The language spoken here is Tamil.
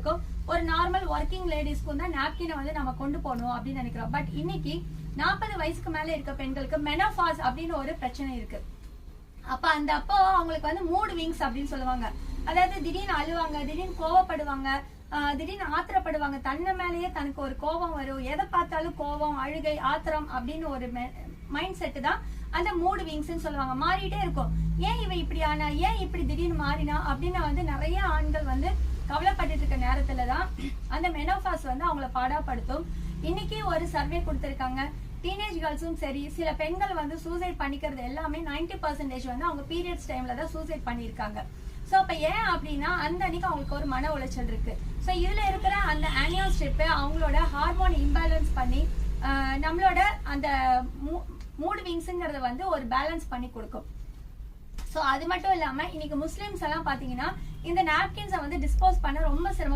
பெண்களுக்கும் ஒரு நார்மல் ஒர்க்கிங் லேடிஸ்க்கும் தான் நாப்கினை வந்து நம்ம கொண்டு போகணும் அப்படின்னு நினைக்கிறோம். பட் இன்னைக்கு 40 வயசுக்கு மேல இருக்க பெண்களுக்கு மெனோபாஸ் அப்படின்னு ஒரு பிரச்சனை இருக்கு. அப்போ அவங்களுக்கு வந்து மூட் விங்ஸ் அப்படின்னு சொல்லுவாங்க. அதாவது திடீர்னு அழுவாங்க, திடீர்னு கோவப்படுவாங்க, திடீர்னு ஆத்திரப்படுவாங்க. தன்னை மேலேயே தனக்கு ஒரு கோபம் வரும், எதை பார்த்தாலும் கோபம், அழுகை, ஆத்திரம் அப்படின்னு ஒரு மைண்ட் செட்டு தான் அந்த மூட் விங்ஸ் சொல்லுவாங்க. மாறிட்டே இருக்கும். ஏன் இவ இப்படி ஆனா, ஏன் இப்படி திடீர்னு மாறினா அப்படின்னு வந்து நிறைய ஆண்கள் வந்து கவலைப்பட்டு இருக்க நேரத்துலதான் அந்த மெனோபாஸ் வந்து அவங்கள பாடாப்படுத்தும். இன்னைக்கு ஒரு சர்வே கொடுத்திருக்காங்க. டீனேஜ் கேர்ள்ஸும் சரி, சில பெண்கள் வந்து சூசைட் பண்ணிக்கிறது எல்லாமே 90% வந்து அவங்க பீரியட்ஸ் டைம்ல தான் சூசைட் பண்ணிருக்காங்க. சோ அப்ப ஏன் அப்படின்னா அந்த அன்னைக்கு அவங்களுக்கு ஒரு மன உளைச்சல் இருக்கு. சோ இதுல இருக்கிற அந்த ஆனியல் ஸ்ட்ரிப் அவங்களோட ஹார்மோன் இம்பேலன்ஸ் பண்ணி நம்மளோட அந்த மூட் விங்ஸ்ங்கிறத வந்து ஒரு பேலன்ஸ் பண்ணி கொடுக்கும். சோ அது மட்டும் இல்லாம இன்னைக்கு முஸ்லிம்ஸ் எல்லாம் பாத்தீங்கன்னா இந்த நாப்கின்ஸை வந்து டிஸ்போஸ் பண்ண ரொம்ப சிரமம்.